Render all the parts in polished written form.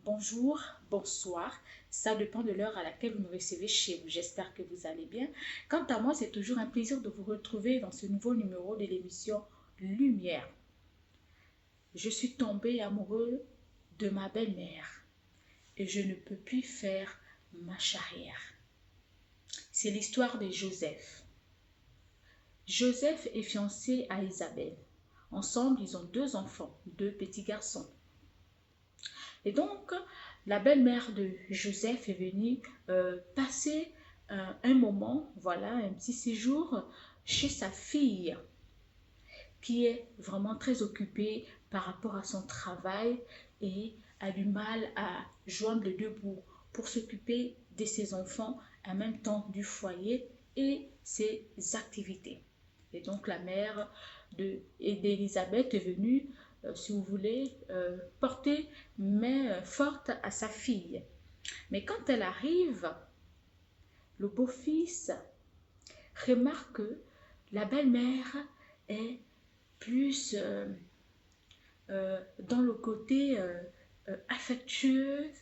Bonjour, bonsoir, ça dépend de l'heure à laquelle vous me recevez chez vous. J'espère que vous allez bien. Quant à moi, c'est toujours un plaisir de vous retrouver dans ce nouveau numéro de l'émission Lumière. Je suis tombée amoureux de ma belle-mère et je ne peux plus faire marche arrière. C'est l'histoire de Joseph. Joseph est fiancé à Isabelle. Ensemble, ils ont 2 enfants, 2 petits garçons. Et donc, la belle-mère de Joseph est venue passer un moment, voilà, un petit séjour chez sa fille, qui est vraiment très occupée par rapport à son travail et a du mal à joindre les deux bouts pour s'occuper de ses enfants, en même temps du foyer et ses activités. Et donc la mère d'Élisabeth est venue, si vous voulez, porter main forte à sa fille. Mais quand elle arrive, le beau-fils remarque que la belle-mère est plus dans le côté affectueuse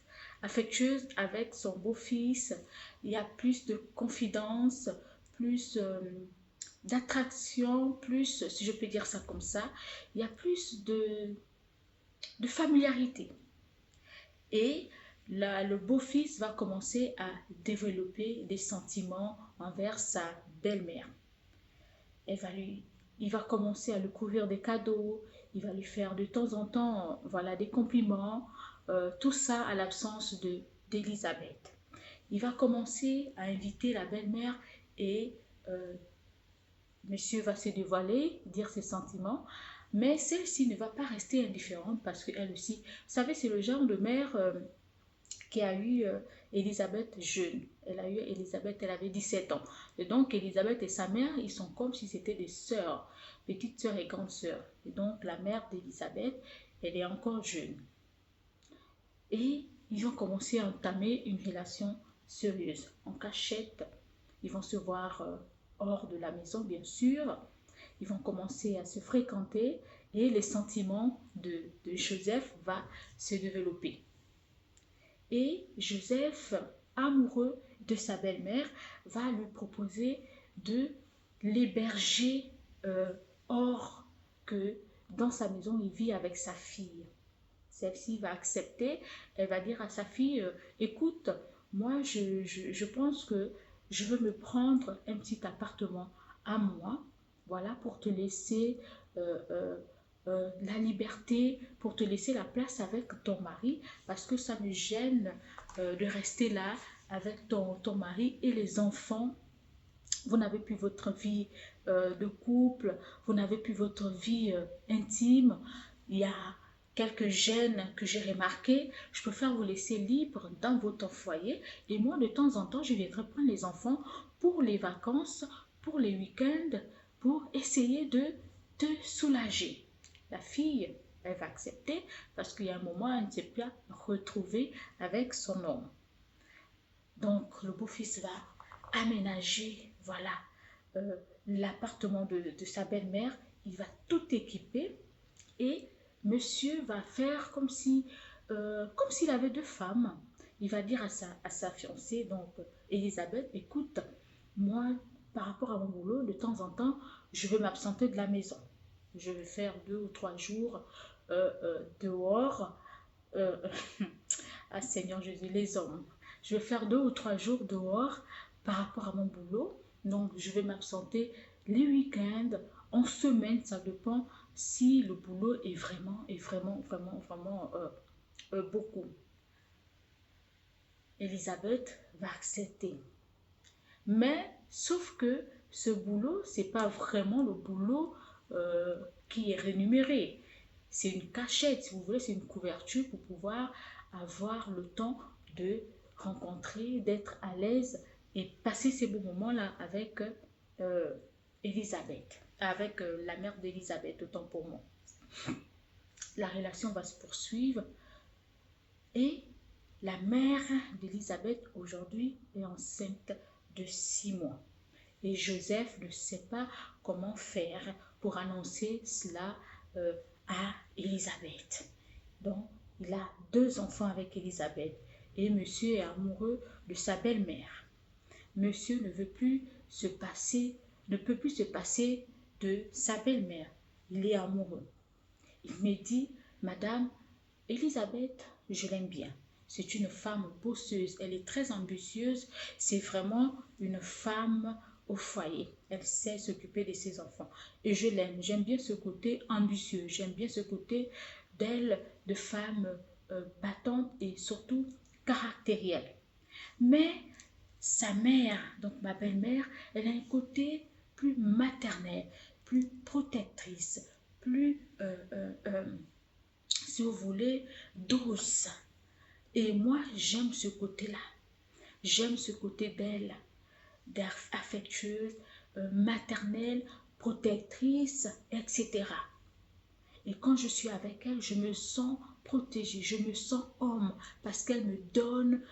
avec son beau-fils. Il y a plus de confidence, plus d'attraction, plus, si je peux dire ça comme ça, il y a plus de familiarité. Et le beau-fils va commencer à développer des sentiments envers sa belle-mère. Il va commencer à lui couvrir des cadeaux, il va lui faire de temps en temps, voilà, des compliments, tout ça à l'absence d'Élisabeth. Il va commencer à inviter la belle-mère et monsieur va se dévoiler, dire ses sentiments, mais celle-ci ne va pas rester indifférente parce qu'elle aussi, vous savez, c'est le genre de mère qui a eu Élisabeth jeune. Elle a eu Élisabeth, elle avait 17 ans. Et donc, Élisabeth et sa mère, ils sont comme si c'était des sœurs, petites sœurs et grandes sœurs. Et donc, la mère d'Élisabeth, elle est encore jeune. Et ils vont commencer à entamer une relation sérieuse, en cachette. Ils vont se voir hors de la maison, bien sûr. Ils vont commencer à se fréquenter et les sentiments de Joseph vont se développer. Et Joseph, amoureux de sa belle-mère, va lui proposer de l'héberger hors que dans sa maison, il vit avec sa fille. Celle-ci va accepter, elle va dire à sa fille, écoute, moi je pense que je veux me prendre un petit appartement à moi, voilà, pour te laisser la liberté, pour te laisser la place avec ton mari, parce que ça me gêne de rester là avec ton mari et les enfants. Vous n'avez plus votre vie de couple, vous n'avez plus votre vie intime. Il y a quelques gènes que j'ai remarqués. Je préfère vous laisser libre dans votre foyer. Et moi, de temps en temps, je viendrai prendre les enfants pour les vacances, pour les week-ends, pour essayer de te soulager. La fille, elle va accepter parce qu'il y a un moment, elle ne s'est pas retrouvée avec son homme. Donc, le beau-fils va aménager, voilà, l'appartement de sa belle-mère. Il va tout équiper et monsieur va faire comme si, comme s'il avait 2 femmes. Il va dire à sa fiancée, donc Elisabeth, écoute, moi, par rapport à mon boulot, de temps en temps, je vais m'absenter de la maison. Je vais faire 2 ou 3 jours dehors. Ah Seigneur Jésus, les hommes. Je vais faire 2 ou 3 jours dehors par rapport à mon boulot. Donc, je vais m'absenter les week-ends, en semaine, ça dépend si le boulot est vraiment beaucoup. Elisabeth va accepter. Mais, sauf que ce boulot, c'est pas vraiment le boulot qui est rémunéré. C'est une cachette, si vous voulez, c'est une couverture pour pouvoir avoir le temps de rencontrer, d'être à l'aise et passer ces beaux moments-là avec Elisabeth, avec la mère d'Elisabeth, autant pour moi. La relation va se poursuivre et la mère d'Elisabeth aujourd'hui est enceinte de 6 mois. Et Joseph ne sait pas comment faire pour annoncer cela à Elisabeth. Donc, Il a 2 enfants avec Elisabeth et monsieur est amoureux de sa belle-mère. Monsieur ne peut plus se passer de sa belle-mère. Il est amoureux. Il me dit, Madame, Elisabeth, je l'aime bien. C'est une femme bosseuse, elle est très ambitieuse. C'est vraiment une femme au foyer. Elle sait s'occuper de ses enfants. Et je l'aime. J'aime bien ce côté ambitieux. J'aime bien ce côté d'elle, de femme battante et surtout caractérielle. Mais sa mère, donc ma belle-mère, elle a un côté plus maternel, plus protectrice, plus, si vous voulez, douce. Et moi, j'aime ce côté-là. J'aime ce côté d'elle, affectueuse, maternelle, protectrice, etc. Et quand je suis avec elle, je me sens protégée, je me sens homme parce qu'elle me donne,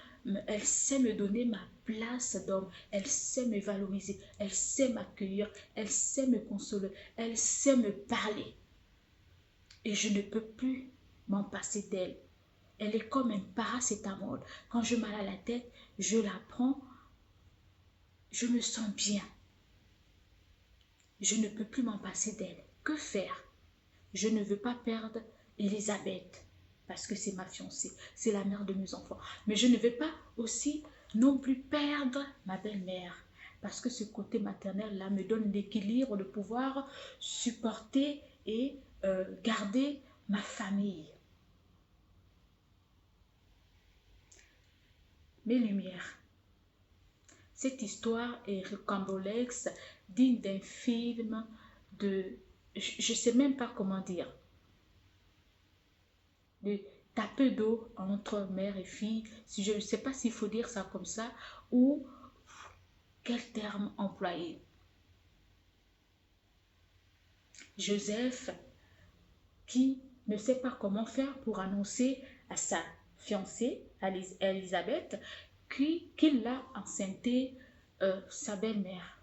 elle sait me donner ma place d'homme, elle sait me valoriser, elle sait m'accueillir, elle sait me consoler, elle sait me parler. Et je ne peux plus m'en passer d'elle. Elle est comme un paracétamol. Quand je mal à la tête, je la prends, je me sens bien. Je ne peux plus m'en passer d'elle. Que faire? Je ne veux pas perdre Elisabeth parce que c'est ma fiancée, c'est la mère de mes enfants. Mais je ne veux pas aussi non plus perdre ma belle-mère parce que ce côté maternel-là me donne l'équilibre de pouvoir supporter et garder ma famille. Mes lumières. Cette histoire est rocambolesque, digne d'un film de... Je ne sais même pas comment dire. De taper d'eau entre mère et fille. Si je ne sais pas s'il faut dire ça comme ça ou quel terme employer. Joseph qui ne sait pas comment faire pour annoncer à sa fiancée, à Elisabeth, qu'il a enceinté sa belle-mère.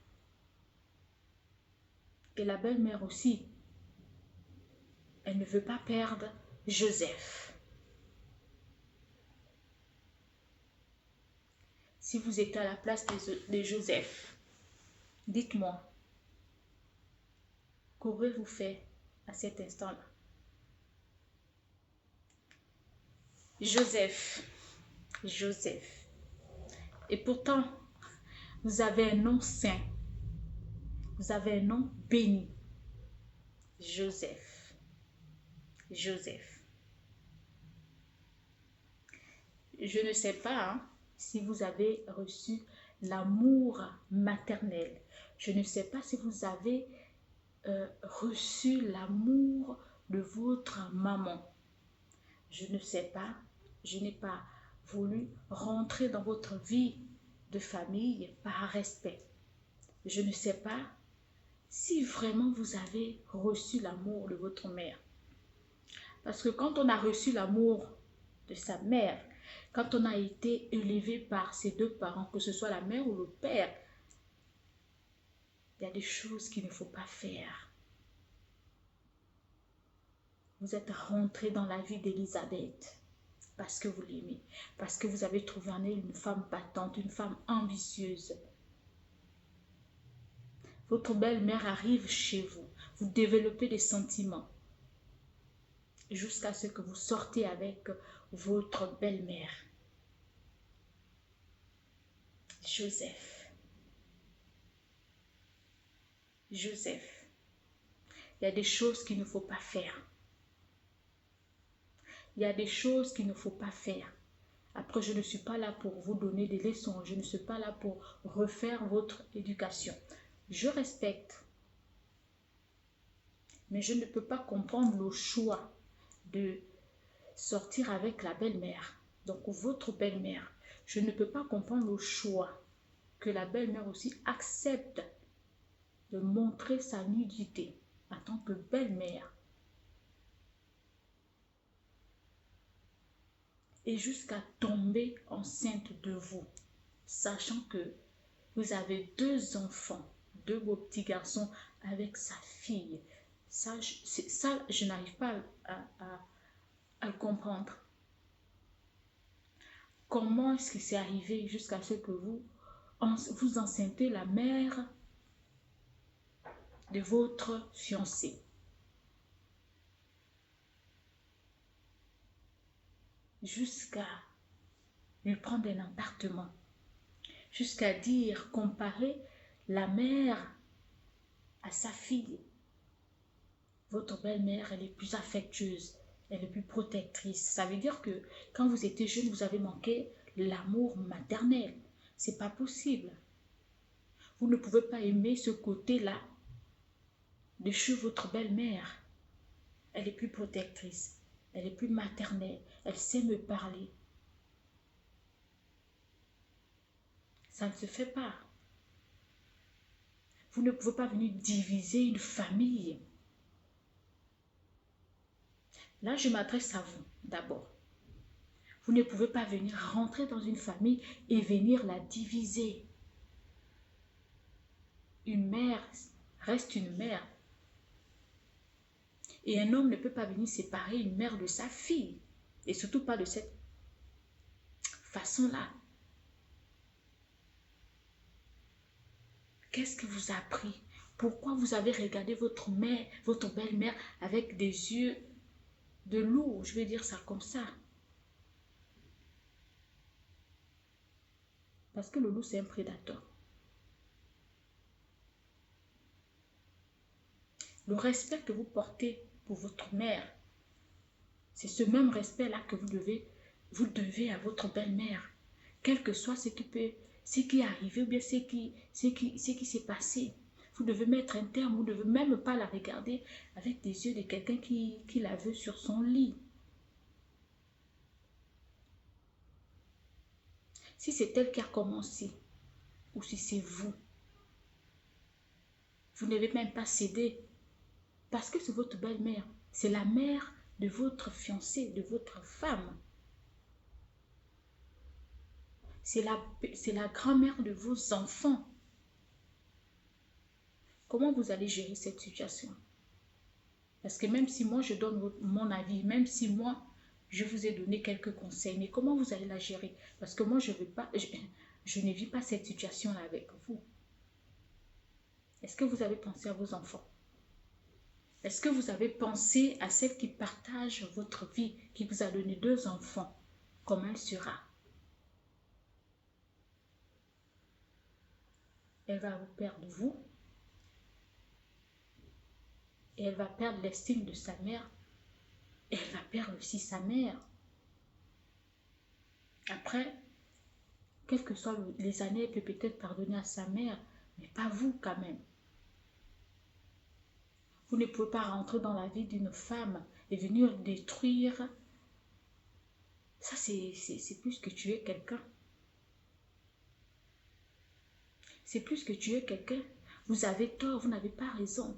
Et la belle-mère aussi, elle ne veut pas perdre Joseph. Si vous étiez à la place de Joseph, dites-moi, qu'aurez-vous fait à cet instant-là? Joseph. Et pourtant, vous avez un nom saint. Vous avez un nom béni. Joseph. Je ne sais pas si vous avez reçu l'amour maternel. Je ne sais pas si vous avez reçu l'amour de votre maman. Je ne sais pas, je n'ai pas voulu rentrer dans votre vie de famille par respect. Je ne sais pas si vraiment vous avez reçu l'amour de votre mère. Parce que quand on a reçu l'amour de sa mère, quand on a été élevé par ses 2 parents, que ce soit la mère ou le père, il y a des choses qu'il ne faut pas faire. Vous êtes rentré dans la vie d'Elisabeth parce que vous l'aimez, parce que vous avez trouvé en elle une femme battante, une femme ambitieuse. Votre belle-mère arrive chez vous, vous développez des sentiments jusqu'à ce que vous sortez avec votre belle-mère. Joseph. Il y a des choses qu'il ne faut pas faire. Il y a des choses qu'il ne faut pas faire. Après, je ne suis pas là pour vous donner des leçons. Je ne suis pas là pour refaire votre éducation. Je respecte. Mais je ne peux pas comprendre le choix de sortir avec la belle-mère. Donc, votre belle-mère. Je ne peux pas comprendre le choix que la belle-mère aussi accepte de montrer sa nudité en tant que belle-mère. Et jusqu'à tomber enceinte de vous, sachant que vous avez 2 enfants, 2 beaux petits garçons avec sa fille. Ça, je n'arrive pas à le comprendre. comment est-ce que c'est arrivé jusqu'à ce que vous enceintez la mère de votre fiancé. Jusqu'à lui prendre un appartement. Jusqu'à dire, comparer la mère à sa fille. Votre belle-mère, elle est plus affectueuse, elle est plus protectrice. Ça veut dire que quand vous étiez jeune, vous avez manqué l'amour maternel. C'est pas possible. Vous ne pouvez pas aimer ce côté-là de chez votre belle-mère. Elle est plus protectrice, elle est plus maternelle, elle sait me parler. Ça ne se fait pas. Vous ne pouvez pas venir diviser une famille. Là, je m'adresse à vous d'abord. Vous ne pouvez pas venir rentrer dans une famille et venir la diviser. Une mère reste une mère. Et un homme ne peut pas venir séparer une mère de sa fille. Et surtout pas de cette façon-là. Qu'est-ce qui vous a pris? Pourquoi vous avez regardé votre mère, votre belle-mère avec des yeux de loup? Je vais dire ça comme ça. Parce que le loup, c'est un prédateur. Le respect que vous portez pour votre mère, c'est ce même respect-là que vous devez à votre belle-mère. Quel que soit ce qui est arrivé ou bien ce qui s'est passé. Vous devez mettre un terme, vous ne devez même pas la regarder avec des yeux de quelqu'un qui la veut sur son lit. Si c'est elle qui a commencé, ou si c'est vous, vous ne devez même pas céder. Parce que c'est votre belle-mère, c'est la mère de votre fiancé, de votre femme. C'est la grand-mère de vos enfants. Comment vous allez gérer cette situation? Parce que même si moi je donne mon avis, même si moi je vous ai donné quelques conseils, mais comment vous allez la gérer? Parce que moi je ne vis pas cette situation-là avec vous. Est-ce que vous avez pensé à vos enfants? Est-ce que vous avez pensé à celle qui partage votre vie, qui vous a donné 2 enfants? Comment elle sera? Elle va vous perdre vous. Et elle va perdre l'estime de sa mère. Et elle va perdre aussi sa mère. Après, quelles que soient les années, elle peut peut-être pardonner à sa mère, mais pas vous quand même. Vous ne pouvez pas rentrer dans la vie d'une femme et venir détruire. Ça, c'est plus que tuer quelqu'un. C'est plus que tuer quelqu'un. Vous avez tort, vous n'avez pas raison.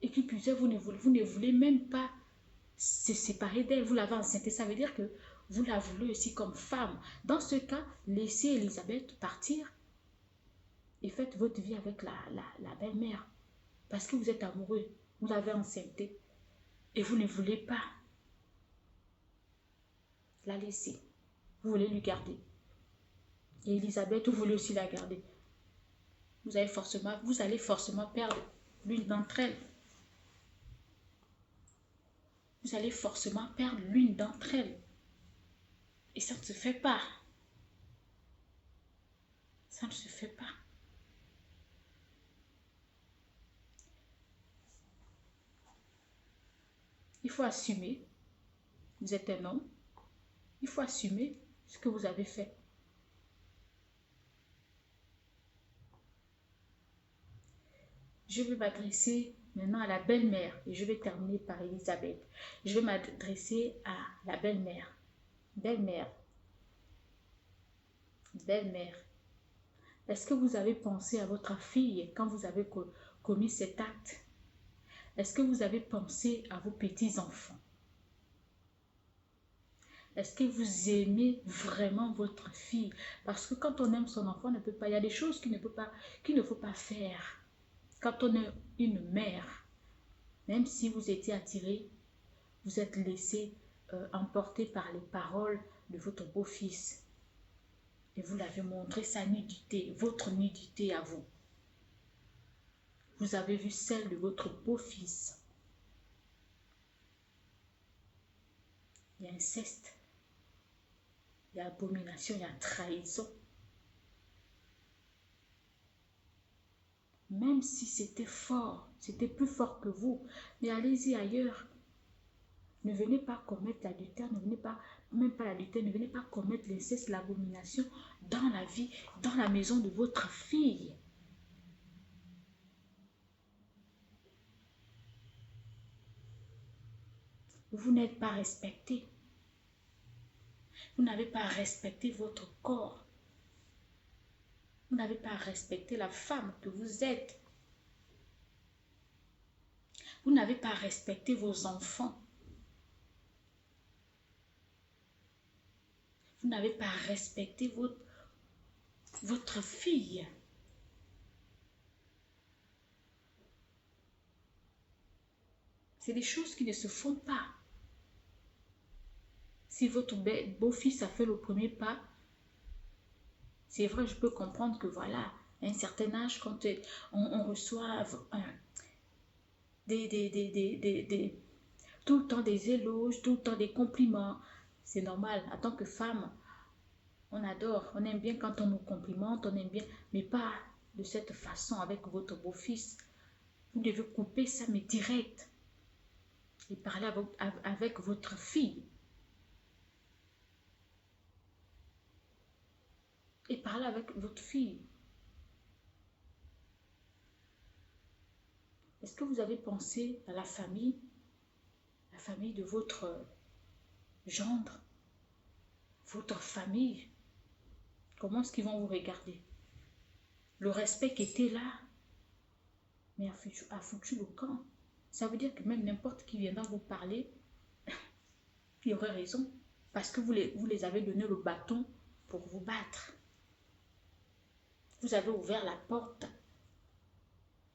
Et qui plus est, vous ne voulez même pas se séparer d'elle. Vous l'avez enceinte. Ça veut dire que vous la voulez aussi comme femme. Dans ce cas, laissez Elisabeth partir et faites votre vie avec la belle-mère. Parce que vous êtes amoureux. Vous l'avez enceinte. Et vous ne voulez pas la laisser. Vous voulez lui garder. Et Elisabeth, vous voulez aussi la garder. Vous allez forcément perdre l'une d'entre elles. Vous allez forcément perdre l'une d'entre elles. Et ça ne se fait pas. Ça ne se fait pas. Il faut assumer. Vous êtes un homme. Il faut assumer ce que vous avez fait. Je vais m'adresser maintenant à la belle-mère et je vais terminer par Elisabeth. Je vais m'adresser à la belle-mère. Belle-mère. Belle-mère. Est-ce que vous avez pensé à votre fille quand vous avez commis cet acte? Est-ce que vous avez pensé à vos petits-enfants? Est-ce que vous aimez vraiment votre fille? Parce que quand on aime son enfant, on ne peut pas. Il y a des choses qu'il ne faut pas faire. Quand on est une mère, même si vous étiez attiré, vous êtes laissé emporté par les paroles de votre beau-fils. Et vous l'avez montré sa nudité, votre nudité à vous. Vous avez vu celle de votre beau-fils. Il y a inceste, il y a abomination, il y a trahison. Même si c'était fort, c'était plus fort que vous, mais allez-y ailleurs. Ne venez pas commettre l'adultère, ne venez pas, même pas l'adultère, ne venez pas commettre l'inceste, l'abomination dans la vie, dans la maison de votre fille. Vous n'êtes pas respecté. Vous n'avez pas respecté votre corps. Vous n'avez pas respecté la femme que vous êtes. Vous n'avez pas respecté vos enfants. Vous n'avez pas respecté votre fille. C'est des choses qui ne se font pas. Si votre beau-fils a fait le premier pas, c'est vrai, je peux comprendre que voilà, à un certain âge, quand on reçoit tout le temps des éloges, tout le temps des compliments, c'est normal. En tant que femme, on adore, on aime bien quand on nous complimente, on aime bien, mais pas de cette façon avec votre beau-fils. Vous devez couper ça, mais direct. Et parler avec votre fille. Et parler avec votre fille. Est-ce que vous avez pensé à la famille de votre gendre, votre famille? Comment est-ce qu'ils vont vous regarder? Le respect qui était là, mais a foutu le camp. Ça veut dire que même n'importe qui viendra vous parler, il aurait raison. Parce que vous les avez donné le bâton pour vous battre. Vous avez ouvert la porte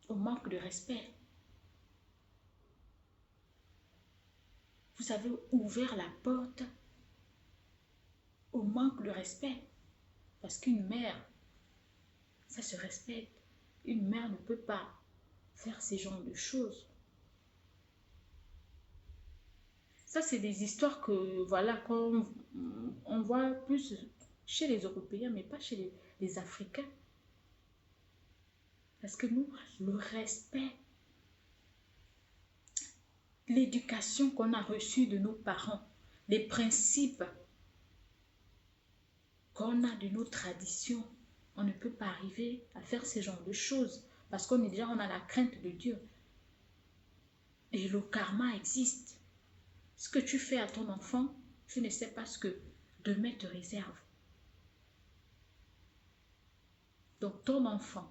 au manque de respect. Vous avez ouvert la porte au manque de respect. Parce qu'une mère, ça se respecte. Une mère ne peut pas faire ces genres de choses. Ça, c'est des histoires que, voilà, qu'on voit plus chez les Européens, mais pas chez les Africains. Parce que nous, le respect, l'éducation qu'on a reçue de nos parents, les principes qu'on a de nos traditions, on ne peut pas arriver à faire ce genre de choses parce qu'on est déjà, on a la crainte de Dieu. Et le karma existe. Ce que tu fais à ton enfant, tu ne sais pas ce que demain te réserve. Donc ton enfant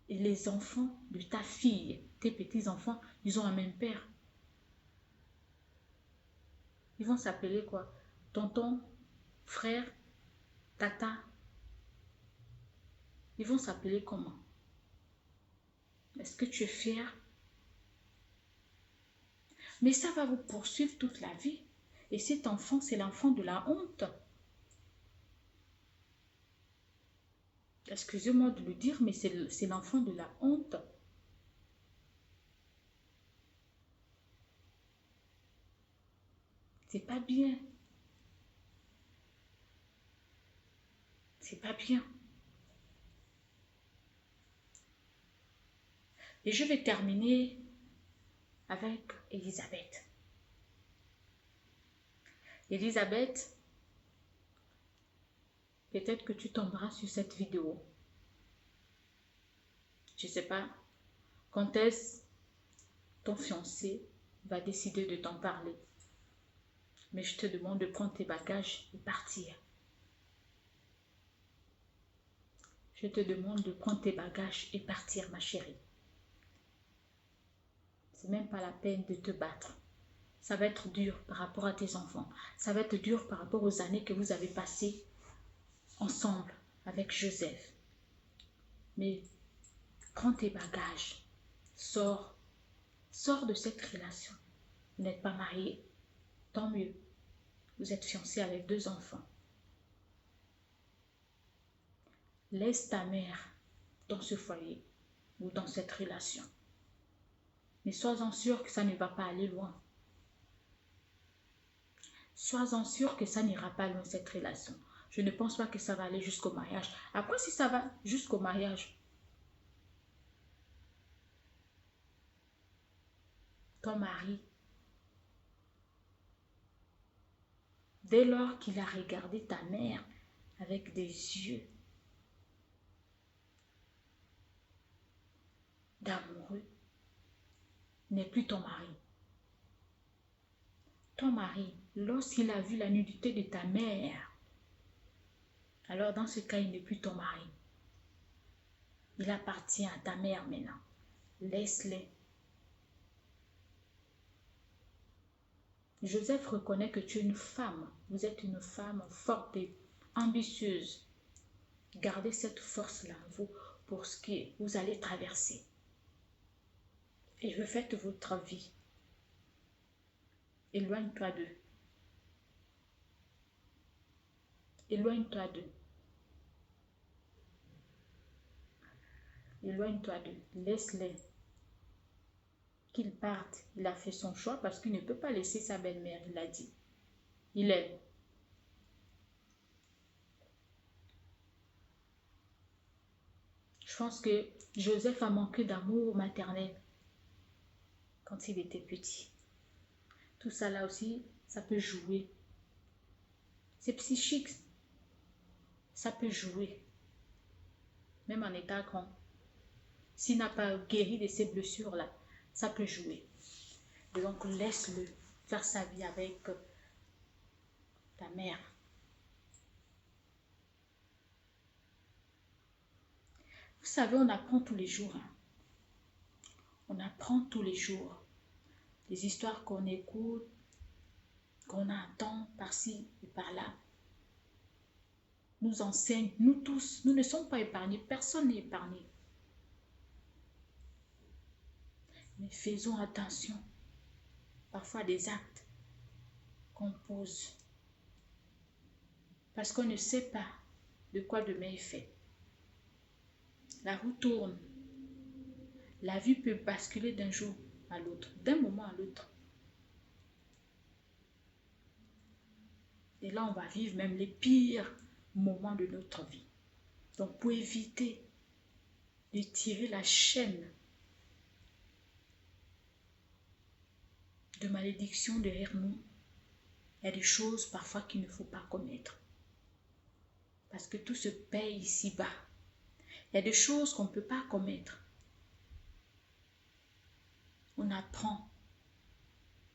et les enfants de ta fille, tes petits-enfants, ils ont un même père. Ils vont s'appeler quoi? Tonton, frère, tata. Ils vont s'appeler comment? Est-ce que tu es fier? Mais ça va vous poursuivre toute la vie. Et cet enfant, c'est l'enfant de la honte. Excusez-moi de le dire, mais c'est l'enfant de la honte. C'est pas bien. C'est pas bien. Et je vais terminer avec Elisabeth. Elisabeth, peut-être que tu tomberas sur cette vidéo. Je ne sais pas quand est-ce ton fiancé va décider de t'en parler. Mais je te demande de prendre tes bagages et partir. Je te demande de prendre tes bagages et partir, ma chérie. C'est même pas la peine de te battre. Ça va être dur par rapport à tes enfants. Ça va être dur par rapport aux années que vous avez passées ensemble avec Joseph. Mais prends tes bagages. Sors de cette relation. Vous n'êtes pas mariés. tant mieux. Vous êtes fiancé avec 2 enfants. Laisse ta mère dans ce foyer ou dans cette relation. Mais sois-en sûr que ça ne va pas aller loin. Sois-en sûr que ça n'ira pas loin, cette relation. Je ne pense pas que ça va aller jusqu'au mariage. Après, si ça va jusqu'au mariage, ton mari, dès lors qu'il a regardé ta mère avec des yeux d'amoureux, n'est plus ton mari. Ton mari, lorsqu'il a vu la nudité de ta mère, alors dans ce cas, il n'est plus ton mari. Il appartient à ta mère maintenant. Laisse-les. Joseph reconnaît que tu es une femme. Vous êtes une femme forte et ambitieuse. Gardez cette force-là, vous, pour ce que vous allez traverser. Et refaites votre vie. Éloigne-toi d'eux. Éloigne-toi d'eux. Éloigne-toi d'eux. Laisse-les. Qu'il parte. Il a fait son choix parce qu'il ne peut pas laisser sa belle-mère, il l'a dit. Il aime. Je pense que Joseph a manqué d'amour maternel quand il était petit. Tout ça là aussi, ça peut jouer. C'est psychique. Ça peut jouer. Même en état grand. S'il n'a pas guéri de ces blessures-là, ça peut jouer. Et donc, laisse-le faire sa vie avec ta mère. Vous savez, on apprend tous les jours. On apprend tous les jours. Les histoires qu'on écoute, qu'on entend par-ci et par-là, nous enseignent, nous tous, nous ne sommes pas épargnés, personne n'est épargné. Mais faisons attention, parfois des actes qu'on pose, parce qu'on ne sait pas de quoi demain est fait. La roue tourne, la vie peut basculer d'un jour à l'autre, d'un moment à l'autre. Et là, on va vivre même les pires moments de notre vie. Donc, pour éviter de tirer la chaîne de malédiction derrière nous, il y a des choses parfois qu'il ne faut pas commettre. Parce que tout se paye ici-bas. Il y a des choses qu'on ne peut pas commettre. On apprend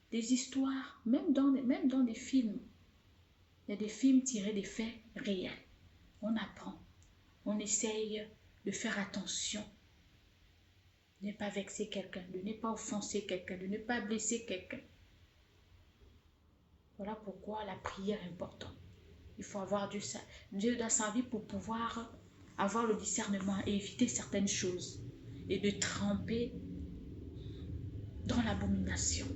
des histoires, même dans des films. Il y a des films tirés des faits réels. On apprend. On essaye de faire attention. De ne pas vexer quelqu'un, de ne pas offenser quelqu'un, de ne pas blesser quelqu'un. Voilà pourquoi la prière est importante. Il faut avoir Dieu dans sa vie pour pouvoir avoir le discernement et éviter certaines choses et de tremper dans l'abomination.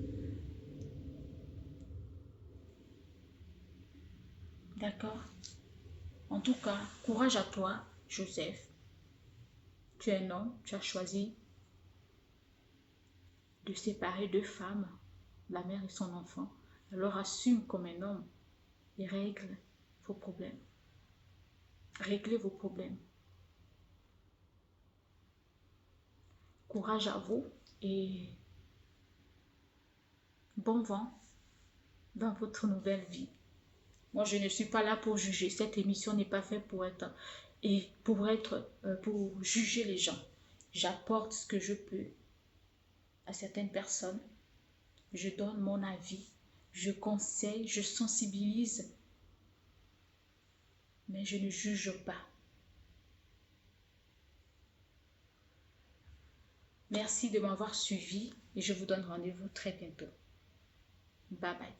D'accord? En tout cas, courage à toi, Joseph. Tu es un homme, tu as choisi de séparer 2 femmes, la mère et son enfant. Alors assume comme un homme et règle vos problèmes. Réglez vos problèmes. Courage à vous et bon vent dans votre nouvelle vie. Moi, je ne suis pas là pour juger. Cette émission n'est pas faite pour juger les gens. J'apporte ce que je peux à certaines personnes. Je donne mon avis. Je conseille, je sensibilise. Mais je ne juge pas. Merci de m'avoir suivi et je vous donne rendez-vous très bientôt. Bye bye.